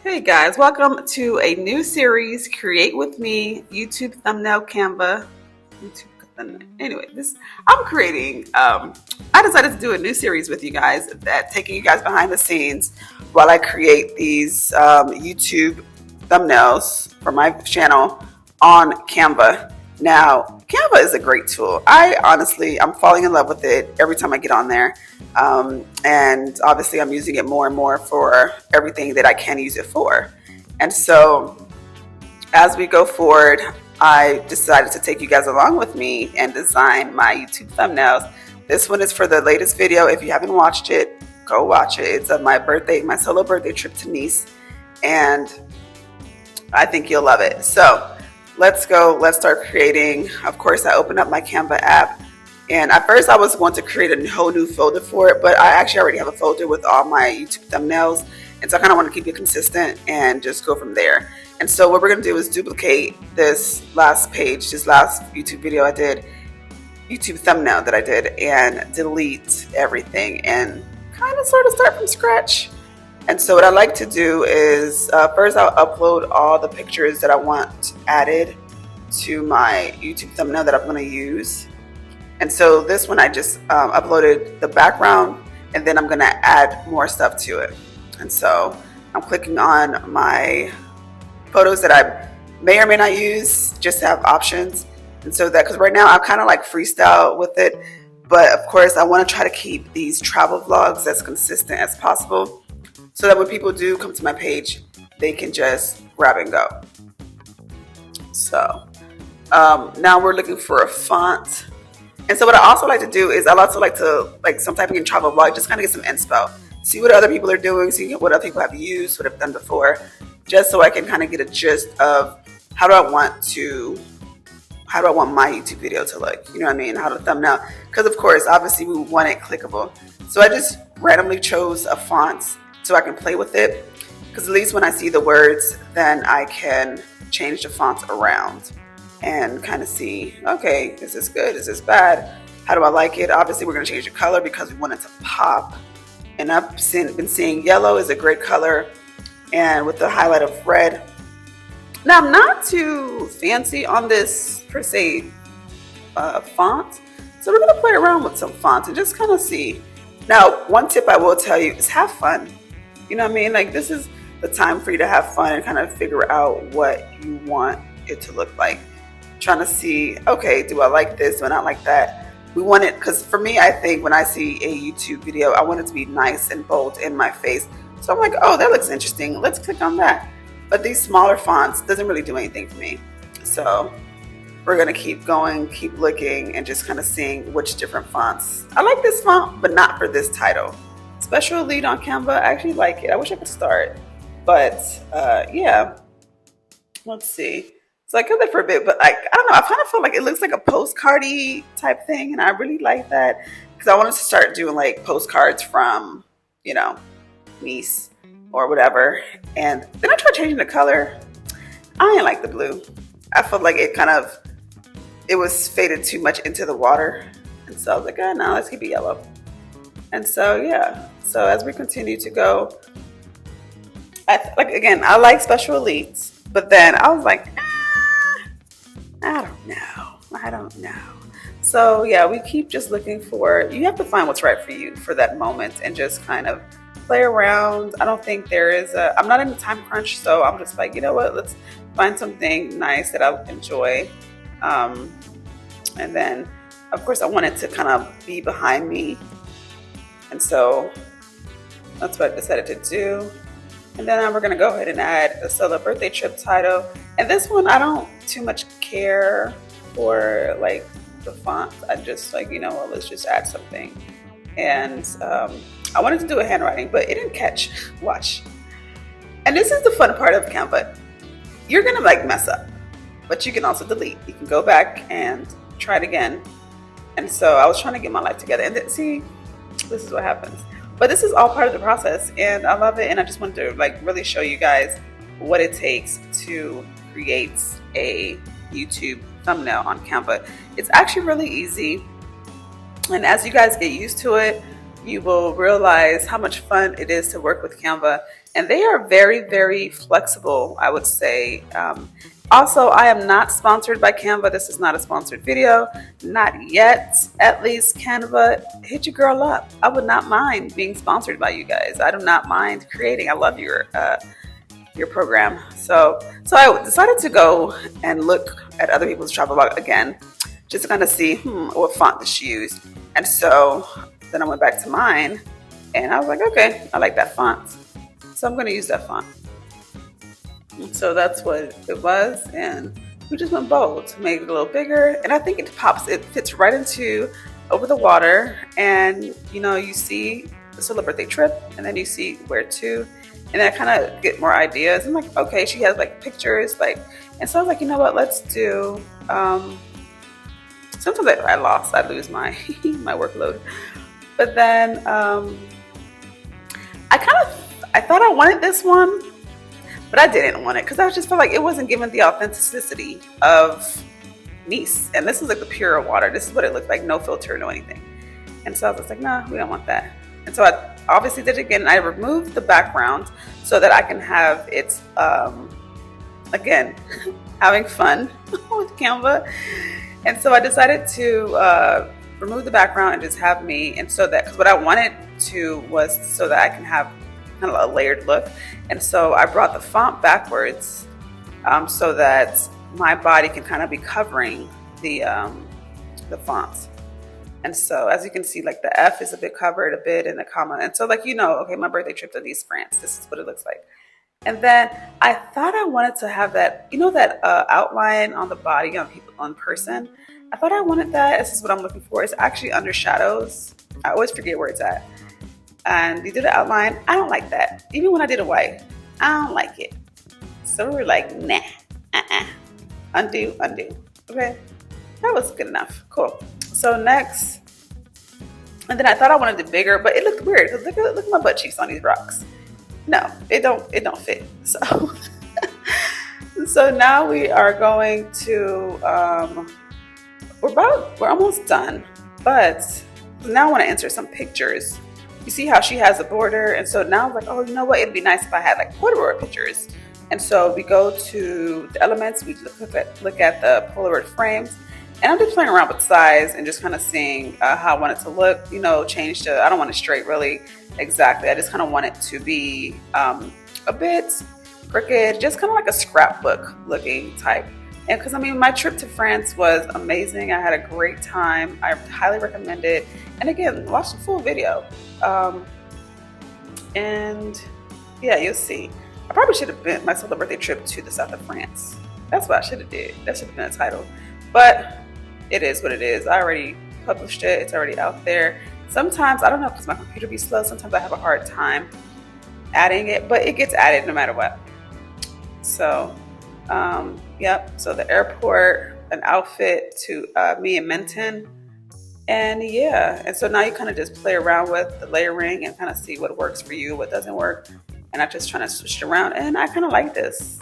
Hey guys, welcome to a new series, Create With Me, YouTube thumbnail Canva. YouTube thumbnail. Anyway, I'm creating, I decided to do a new series with you guys that taking you guys behind the scenes while I create these YouTube thumbnails for my channel on Canva. Now, Canva is a great tool. I'm falling in love with it every time I get on there. And obviously I'm using it more and more for everything that I can use it for. And so as we go forward, I decided to take you guys along with me and design my YouTube thumbnails. This one is for the latest video. If you haven't watched it, go watch it. It's of my solo birthday trip to Nice. And I think you'll love it. So let's start creating. Of course, I opened up my Canva app. And at first I was going to create a whole new folder for it, but I actually already have a folder with all my YouTube thumbnails. And so I kind of want to keep it consistent and just go from there. And so what we're going to do is duplicate this last page, this last YouTube video I did, YouTube thumbnail that I did, and delete everything and kind of sort of start from scratch. And so what I like to do is first I'll upload all the pictures that I want added to my YouTube thumbnail that I'm going to use. And so this one I just uploaded the background, and then I'm going to add more stuff to it. And so I'm clicking on my photos that I may or may not use, just to have options. And so because right now I kind of like freestyle with it, but of course I want to try to keep these travel vlogs as consistent as possible, so that when people do come to my page, they can just grab and go. So now we're looking for a font. And so what I also like to do is I also like to, some type of travel vlog, just kind of get some inspo. See what other people are doing, see what other people have used, what I've done before, just so I can kind of get a gist of how do I want my YouTube video to look, you know what I mean, how to thumbnail. Because of course, obviously we want it clickable. So I just randomly chose a font so I can play with it. Because at least when I see the words, then I can change the font around and kind of see, okay, is this good? Is this bad? How do I like it? Obviously, we're going to change the color because we want it to pop. And I've been seeing yellow is a great color, and with the highlight of red. Now, I'm not too fancy on this, per se, font. So we're going to play around with some fonts and just kind of see. Now, one tip I will tell you is have fun. You know what I mean? Like, this is the time for you to have fun and kind of figure out what you want it to look like. Trying to see, okay, do I like this? Do I not like that? We want it, because for me, I think when I see a YouTube video, I want it to be nice and bold in my face. So I'm like, oh, that looks interesting. Let's click on that. But these smaller fonts doesn't really do anything for me. So we're going to keep going, keep looking, and just kind of seeing which different fonts. I like this font, but not for this title. Special lead on Canva, I actually like it. I wish I could start. But yeah, let's see. So I kept it for a bit, but I don't know, I kind of feel like it looks like a postcard-y type thing, and I really like that because I wanted to start doing like postcards from, Nice or whatever. And then I tried changing the color. I didn't like the blue. I felt like it was faded too much into the water. And so I was like, oh no, let's keep it yellow. And so, yeah. So as we continue to go, I like special elites, but then I was like, I don't know. So yeah, we keep just looking you have to find what's right for you for that moment and just kind of play around. I don't think I'm not in a time crunch, so I'm just like, you know what, let's find something nice that I'll enjoy. And then of course I want it to kind of be behind me. And so that's what I decided to do. And then we're going to go ahead and add a solo birthday trip title. And this one, I don't too much care for like the font. I just like, let's just add something. And I wanted to do a handwriting, but it didn't catch. Watch. And this is the fun part of Canva. You're going to like mess up, but you can also delete. You can go back and try it again. And so I was trying to get my life together. And then, see, this is what happens. But this is all part of the process, and I love it. And I just wanted to really show you guys what it takes to create a YouTube thumbnail on Canva. It's actually really easy. And as you guys get used to it, you will realize how much fun it is to work with Canva and they are very, very flexible, I would say. Also, I am not sponsored by Canva. This is not a sponsored video, not yet. At least Canva, hit your girl up. I would not mind being sponsored by you guys. I do not mind creating. I love your program. So I decided to go and look at other people's travel blog again, just to kind of see what font did she use. And so then I went back to mine, and I was like, okay, I like that font, so I'm going to use that font. So that's what it was, and we just went bold, made it a little bigger, and I think it fits right into over the water, and you see the Solar Birthday trip, and then you see where to, and then I kind of get more ideas. I'm like, okay, she has like pictures, and so I was like, you know what, let's do, sometimes I lose my my workload, but then I thought I wanted this one, but I didn't want it because I just felt like it wasn't giving the authenticity of Nice. And this is like the pure water. This is what it looked like, no filter, no anything. And so I was like, no, we don't want that. And so I obviously did it again. I removed the background so that I can have it, again, having fun with Canva. And so I decided to remove the background and just have me. And so that, because what I wanted to was so that I can have kind of a layered look. And so I brought the font backwards so that my body can kind of be covering the fonts. And so as you can see, like the F is a bit covered a bit in the comma. And so okay, my birthday trip to Nice, France, this is what it looks like. And then I thought I wanted to have that, that outline on the body on person. I thought I wanted that. This is what I'm looking for. It's actually under shadows. I always forget where it's at. And you did an outline. I don't like that. Even when I did a white, I don't like it. So we were like, nah, undo. Okay, that was good enough. Cool. So next, and then I thought I wanted it bigger, but it looked weird. Look at my butt cheeks on these rocks. No, it don't fit. So, so now we are going to. We're almost done, but now I want to insert some pictures. You see how she has a border, and so now I'm like, oh, you know what? It'd be nice if I had like Polaroid pictures. And so we go to the elements. We look at the Polaroid frames, and I'm just playing around with size and just kind of seeing how I want it to look. Change to, I don't want it straight really exactly. I just kind of want it to be a bit crooked, just kind of like a scrapbook looking type. And because my trip to France was amazing. I had a great time. I highly recommend it. And again, watch the full video. And yeah, you'll see. I probably should have been my Solar Birthday trip to the south of France. That's what I should have did. That should have been a title. But it is what it is. I already published it. It's already out there. Sometimes, I don't know, because my computer be slow. Sometimes I have a hard time adding it, but it gets added no matter what. So, yep. So the airport, an outfit to me and Menton. And yeah, and so now you kind of just play around with the layering and kind of see what works for you, what doesn't work. And I'm just trying to switch it around, and I kind of like this,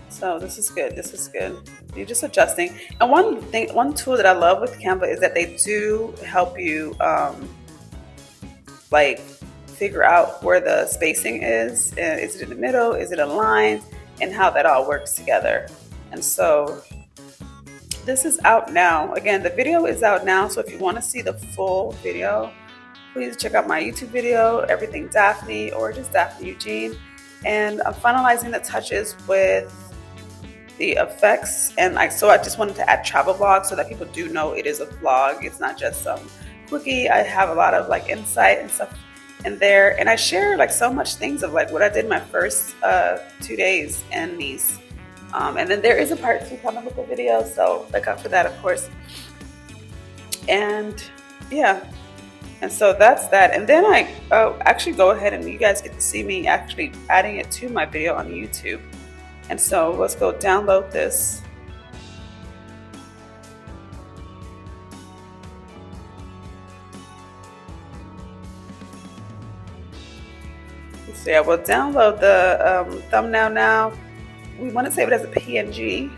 So this is good. This is good. You're just adjusting. And one tool that I love with Canva is that they do help you figure out where the spacing is. Is it in the middle? Is it aligned? And how that all works together. And so this is out now. Again, the video is out now. So if you want to see the full video, please check out my YouTube video, Everything Daphne, or just Daphne Eugene. And I'm finalizing the touches with the effects. And so I just wanted to add travel vlogs so that people do know it is a vlog. It's not just some quickie. I have a lot of insight and stuff in there. And I share so much things of what I did my first 2 days in Nice. And then there is a part 2 coming with the video, so look out for that, of course. And yeah, and so that's that. And then I actually go ahead and you guys get to see me actually adding it to my video on YouTube. And so let's go download this. So yeah, we'll download the thumbnail now. We want to save it as a PNG.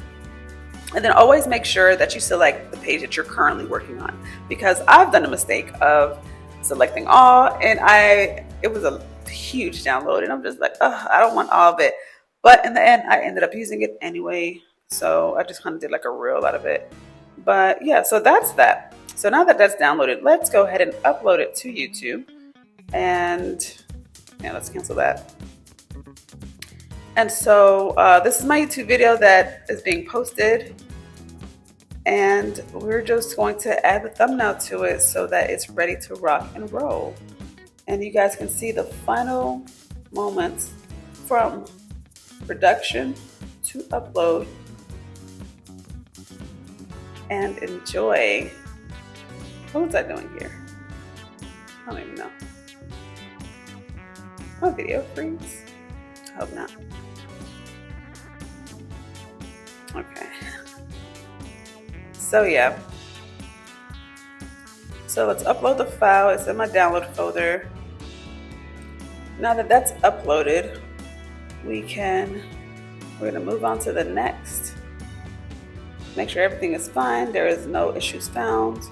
And then always make sure that you select the page that you're currently working on, because I've done a mistake of selecting all, and it was huge download, and I'm just like, oh, I don't want all of it. But in the end, I ended up using it anyway. So I just kind of did like a reel out of it. But yeah, so that's that. So now that that's downloaded, let's go ahead and upload it to YouTube. And yeah, let's cancel that. And so this is my YouTube video that is being posted. And we're just going to add the thumbnail to it so that it's ready to rock and roll. And you guys can see the final moments from production to upload and enjoy. What was I doing here? I don't even know. My video freeze? I hope not. Okay. So yeah. So let's upload the file. It's in my download folder. Now that that's uploaded, we're gonna move on to the next. Make sure everything is fine. There is no issues found.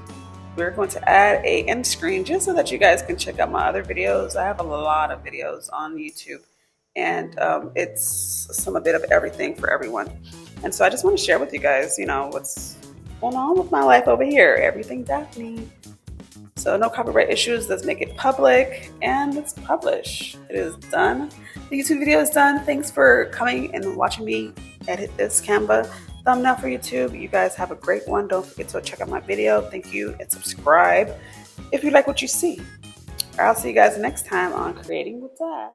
We're going to add a end screen just so that you guys can check out my other videos. I have a lot of videos on YouTube, and it's a bit of everything for everyone. And so I just want to share with you guys, you know, what's going on with my life over here. Everything Daphne. So no copyright issues. Let's make it public and let's publish. It is done. The YouTube video is done. Thanks for coming and watching me edit this Canva thumbnail for YouTube. You guys have a great one. Don't forget to check out my video. Thank you, and subscribe if you like what you see. I'll see you guys next time on Creating with Daph.